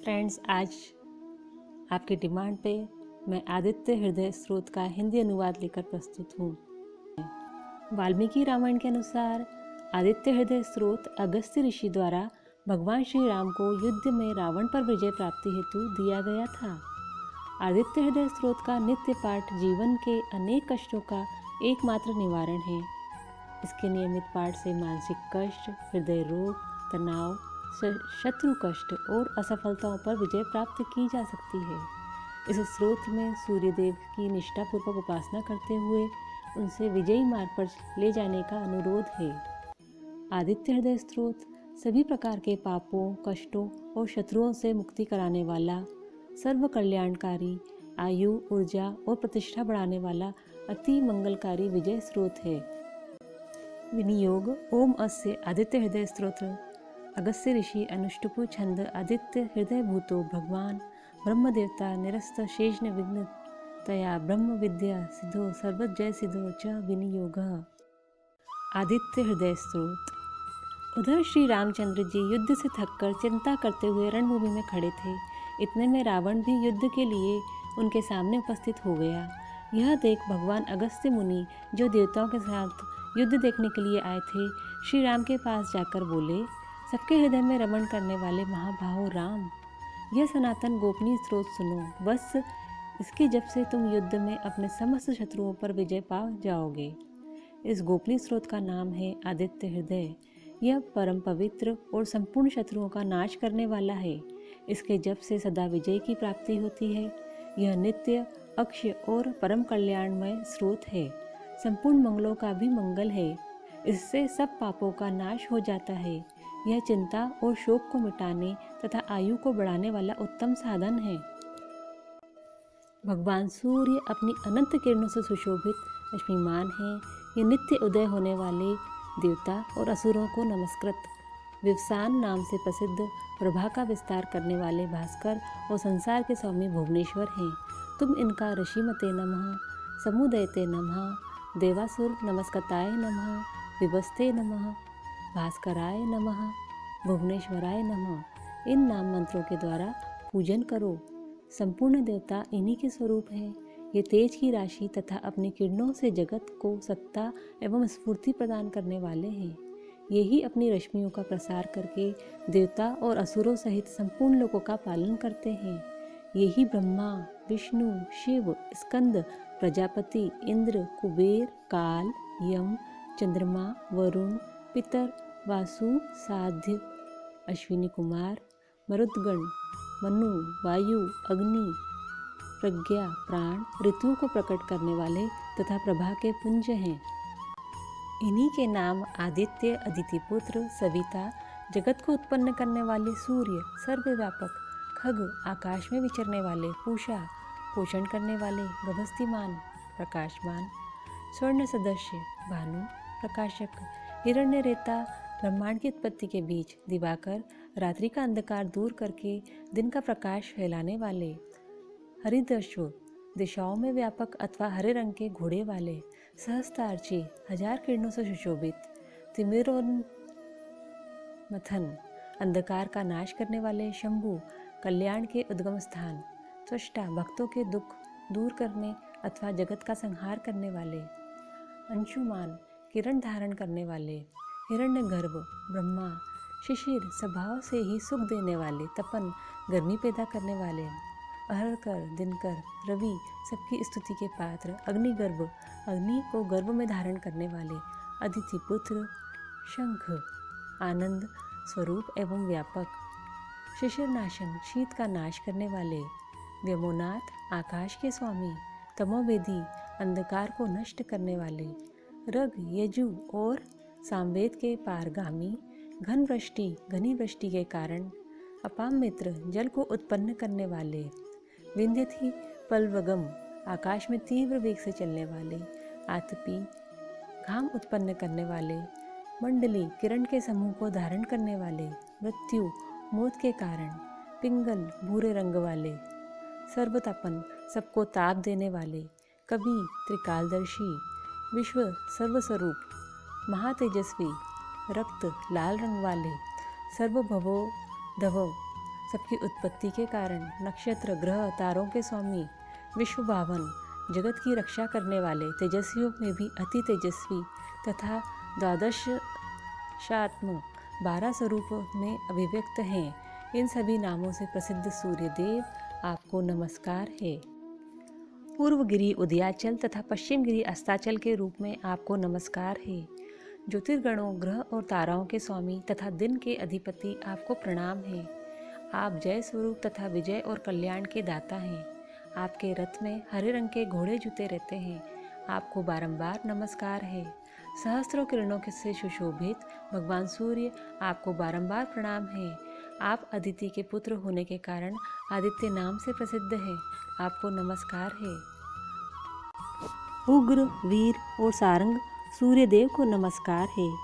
Friends, आज आपकी demand पे मैं आदित्य हृदय स्रोत का हिंदी अनुवाद लेकर प्रस्तुत हूँ। वाल्मीकि रामायण के अनुसार आदित्य हृदय स्रोत अगस्त्य ऋषि द्वारा भगवान श्री राम को युद्ध में रावण पर विजय प्राप्ति हेतु दिया गया था। आदित्य हृदय स्रोत का नित्य पाठ जीवन के अनेक कष्टों का एकमात्र निवारण है। इसके नियमित पाठ से मानसिक कष्ट, हृदय रोग, तनाव, शत्रु कष्ट और असफलताओं पर विजय प्राप्त की जा सकती है। इस स्रोत में सूर्य देव की निष्ठापूर्वक उपासना करते हुए उनसे विजयी मार्ग पर ले जाने का अनुरोध है। आदित्य हृदय स्रोत सभी प्रकार के पापों, कष्टों और शत्रुओं से मुक्ति कराने वाला, सर्व कल्याणकारी, आयु, ऊर्जा और प्रतिष्ठा बढ़ाने वाला अति मंगलकारी विजय स्रोत है। विनियोग ओम अस्य आदित्य हृदय स्त्रोत्र अगस्त्य ऋषि अनुष्टुप छंद आदित्य हृदय भूतो भगवान ब्रह्म देवता निरस्त शेषन विघ्न तया ब्रह्म विद्या सिद्धो सर्वजय सिद्धो च विनियोग। आदित्य हृदय स्त्रोत। उधर श्री रामचंद्र जी युद्ध से थककर चिंता करते हुए रणभूमि में खड़े थे। इतने में रावण भी युद्ध के लिए उनके सामने उपस्थित हो गया। यह देख भगवान अगस्त्य मुनि, जो देवताओं के साथ युद्ध देखने के लिए आए थे, श्री राम के पास जाकर बोले, सबके हृदय में रमण करने वाले महाबाहो राम, यह सनातन गोपनीय स्रोत सुनो। बस इसके जप से तुम युद्ध में अपने समस्त शत्रुओं पर विजय पा जाओगे। इस गोपनीय स्रोत का नाम है आदित्य हृदय। यह परम पवित्र और संपूर्ण शत्रुओं का नाश करने वाला है। इसके जप से सदा विजय की प्राप्ति होती है। यह नित्य, अक्षय और परम कल्याणमय स्रोत है। संपूर्ण मंगलों का भी मंगल है। इससे सब पापों का नाश हो जाता है। यह चिंता और शोक को मिटाने तथा आयु को बढ़ाने वाला उत्तम साधन है। भगवान सूर्य अपनी अनंत किरणों से सुशोभित लक्ष्मीमान है। ये नित्य उदय होने वाले देवता और असुरों को नमस्कृत, विवसान नाम से प्रसिद्ध प्रभा का विस्तार करने वाले भास्कर और संसार के स्वामी भुवनेश्वर हैं। तुम इनका ऋषिमते नमः, समुदयते नमः, देवासुर नमस्कताय नमः, विवस्ते नमः, भास्कराय नमः, भुवनेश्वराय नमः इन नाम मंत्रों के द्वारा पूजन करो। संपूर्ण देवता इन्हीं के स्वरूप हैं। ये तेज की राशि तथा अपनी किरणों से जगत को सत्ता एवं स्फूर्ति प्रदान करने वाले हैं। ये ही अपनी रश्मियों का प्रसार करके देवता और असुरों सहित संपूर्ण लोगों का पालन करते हैं। यही ब्रह्मा, विष्णु, शिव, स्कंद, प्रजापति, इंद्र, कुबेर, काल, यम, चंद्रमा, वरुण, पितर, वासु, साध्य, अश्विनी कुमार, मरुदगण, मनु, वायु, अग्नि, प्रज्ञा, प्राण, ऋतुओं को प्रकट करने वाले तथा प्रभा के पुंज हैं। इन्हीं के नाम आदित्य, अदितिपुत्र, सविता, जगत को उत्पन्न करने वाले सूर्य, सर्वव्यापक, खग, आकाश में विचरने वाले, पूषा, पोषण करने वाले, गभस्तिमान, प्रकाशमान, स्वर्ण सदस्य, भानु, प्रकाशक, हिरण्य रेता, ब्रह्मांड की उत्पत्ति के बीच, दिवाकर, रात्रि का अंधकार दूर करके दिन का प्रकाश फैलाने वाले, हरिदश्व, दिशाओं में व्यापक अथवा हरे रंग के घोड़े वाले, सहस्त्रार्ची, 1000 किरणों से सुशोभित, तिमिरोन्मथन, अंधकार का नाश करने वाले, शंभु, कल्याण के उद्गम स्थान, त्वष्टा, भक्तों के दुख दूर करने अथवा जगत का संहार करने वाले, अंशुमान, किरण धारण करने वाले, हिरण्यगर्भ, ब्रह्मा, शिशिर, स्वभाव से ही सुख देने वाले, तपन, गर्मी पैदा करने वाले, अहरकर, दिनकर, रवि, सबकी स्तुति के पात्र, अग्निगर्भ, अग्नि को गर्भ में धारण करने वाले, अदिति पुत्र, शंख, आनंद स्वरूप एवं व्यापक, शिशिर नाशन, शीत का नाश करने वाले, व्योमनाथ, आकाश के स्वामी, तमोवेदी, अंधकार को नष्ट करने वाले, रग, यजु और सामवेद के पारगामी, घन वृष्टि, घनी वृष्टि के कारण, अपाम मित्र, जल को उत्पन्न करने वाले, विंध्यथि, पल्वगम, आकाश में तीव्र वेग से चलने वाले, आतपी, घाम उत्पन्न करने वाले, मंडली, किरण के समूह को धारण करने वाले, मृत्यु, मौत के कारण, पिंगल, भूरे रंग वाले, सर्वतापन, सबको ताप देने वाले, कवि, त्रिकालदर्शी, विश्व सर्वस्वरूप, महातेजस्वी, रक्त, लाल रंग वाले, सर्वभवो धवो, सबकी उत्पत्ति के कारण, नक्षत्र ग्रह तारों के स्वामी, विश्व भावन, जगत की रक्षा करने वाले, तेजस्वियों में भी अति तेजस्वी तथा द्वादशात्म 12 स्वरूपों में अभिव्यक्त हैं। इन सभी नामों से प्रसिद्ध सूर्य देव आपको नमस्कार है। पूर्व गिरि उदयाचल तथा पश्चिम गिरि अस्ताचल के रूप में आपको नमस्कार है। ज्योतिर्गणों, ग्रह और ताराओं के स्वामी तथा दिन के अधिपति आपको प्रणाम है। आप जय स्वरूप तथा विजय और कल्याण के दाता हैं। आपके रथ में हरे रंग के घोड़े जुते रहते हैं। आपको बारंबार नमस्कार है। सहस्त्रों किरणों से सुशोभित भगवान सूर्य आपको बारंबार प्रणाम है। आप अदिति के पुत्र होने के कारण आदित्य नाम से प्रसिद्ध हैं। आपको नमस्कार है। उग्र, वीर और सारंग सूर्य देव को नमस्कार है।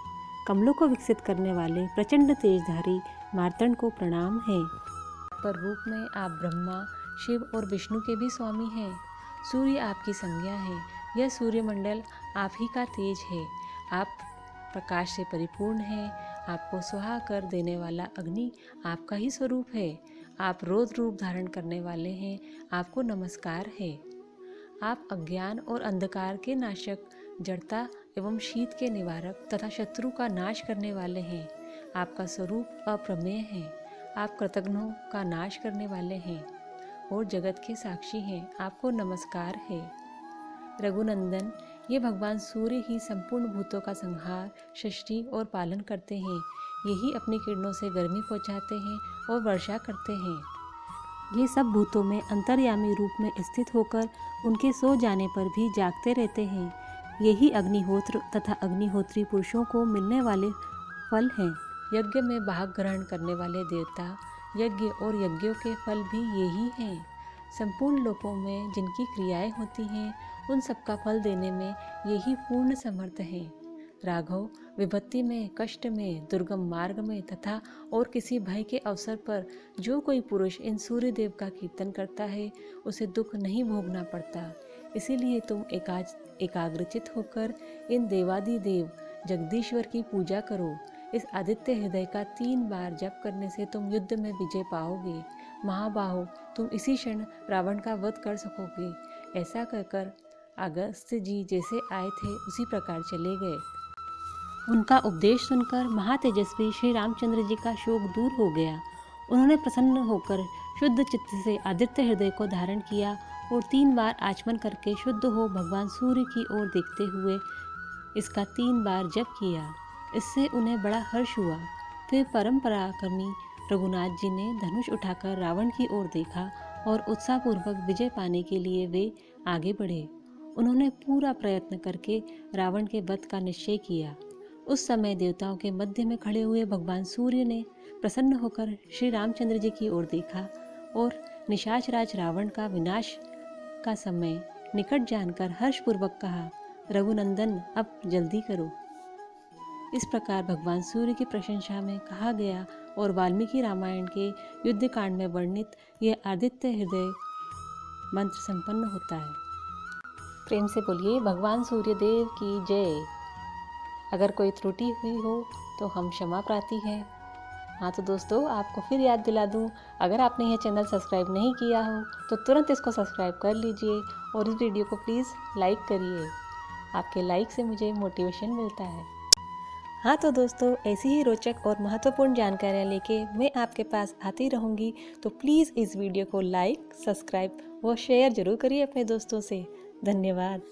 कमलों को विकसित करने वाले प्रचंड तेजधारी मार्तंड को प्रणाम है। पर रूप में आप ब्रह्मा, शिव और विष्णु के भी स्वामी हैं। सूर्य आपकी संज्ञा है। यह सूर्यमंडल आप ही का तेज है। आप प्रकाश से परिपूर्ण हैं। आपको सुहा कर देने वाला अग्नि आपका ही स्वरूप है। आप रौद्र रूप धारण करने वाले हैं। आपको नमस्कार है। आप अज्ञान और अंधकार के नाशक, जड़ता एवं शीत के निवारक तथा शत्रु का नाश करने वाले हैं। आपका स्वरूप अप्रमेय है। आप कृतघ्नों का नाश करने वाले हैं और जगत के साक्षी हैं। आपको नमस्कार है। रघुनंदन, ये भगवान सूर्य ही संपूर्ण भूतों का संहार, सृष्टि और पालन करते हैं। यही अपनी किरणों से गर्मी पहुँचाते हैं और वर्षा करते हैं। ये सब भूतों में अंतर्यामी रूप में स्थित होकर उनके सो जाने पर भी जागते रहते हैं। यही अग्निहोत्र तथा अग्निहोत्री पुरुषों को मिलने वाले फल हैं। यज्ञ में भाग ग्रहण करने वाले देवता, यज्ञ और यज्ञों के फल भी यही हैं। संपूर्ण लोकों में जिनकी क्रियाएं होती हैं, उन सबका फल देने में यही पूर्ण समर्थ हैं। राघव, विपत्ति में, कष्ट में, दुर्गम मार्ग में तथा और किसी भय के अवसर पर जो कोई पुरुष इन सूर्य देव का कीर्तन करता है, उसे दुख नहीं भोगना पड़ता। इसीलिए तुम एकाग्रचित होकर इन देवादिदेव जगदीश्वर की पूजा करो। इस आदित्य हृदय का 3 बार जप करने से तुम युद्ध में विजय पाओगे। महाबाहो, तुम इसी क्षण रावण का वध कर सकोगे। ऐसा कहकर अगस्त्य जी जैसे आए थे उसी प्रकार चले गए। उनका उपदेश सुनकर महातेजस्वी श्री रामचंद्र जी का शोक दूर हो गया। उन्होंने प्रसन्न होकर शुद्ध चित्त से आदित्य हृदय को धारण किया और 3 बार आचमन करके शुद्ध हो भगवान सूर्य की ओर देखते हुए इसका 3 बार जप किया। इससे उन्हें बड़ा हर्ष हुआ। फिर परम पराक्रमी रघुनाथ जी ने धनुष उठाकर रावण की ओर देखा और उत्साहपूर्वक विजय पाने के लिए वे आगे बढ़े। उन्होंने पूरा प्रयत्न करके रावण के वध का निश्चय किया। उस समय देवताओं के मध्य में खड़े हुए भगवान सूर्य ने प्रसन्न होकर श्री रामचंद्र जी की ओर देखा और निशाचराज रावण का विनाश का समय निकट जानकर हर्षपूर्वक कहा, रघुनंदन, अब जल्दी करो। इस प्रकार भगवान सूर्य की प्रशंसा में कहा गया और वाल्मीकि रामायण के युद्ध कांड में वर्णित यह आदित्य हृदय मंत्र संपन्न होता है। प्रेम से बोलिए भगवान सूर्य देव की जय। अगर कोई त्रुटि हुई हो तो हम क्षमा प्रार्थी हैं। हाँ तो दोस्तों, आपको फिर याद दिला दूँ, अगर आपने यह चैनल सब्सक्राइब नहीं किया हो तो तुरंत इसको सब्सक्राइब कर लीजिए और इस वीडियो को प्लीज़ लाइक करिए। आपके लाइक से मुझे मोटिवेशन मिलता है। हाँ तो दोस्तों, ऐसी ही रोचक और महत्वपूर्ण जानकारियाँ लेके मैं आपके पास आती रहूँगी, तो प्लीज़ इस वीडियो को लाइक, सब्सक्राइब व शेयर ज़रूर करिए अपने दोस्तों से। धन्यवाद।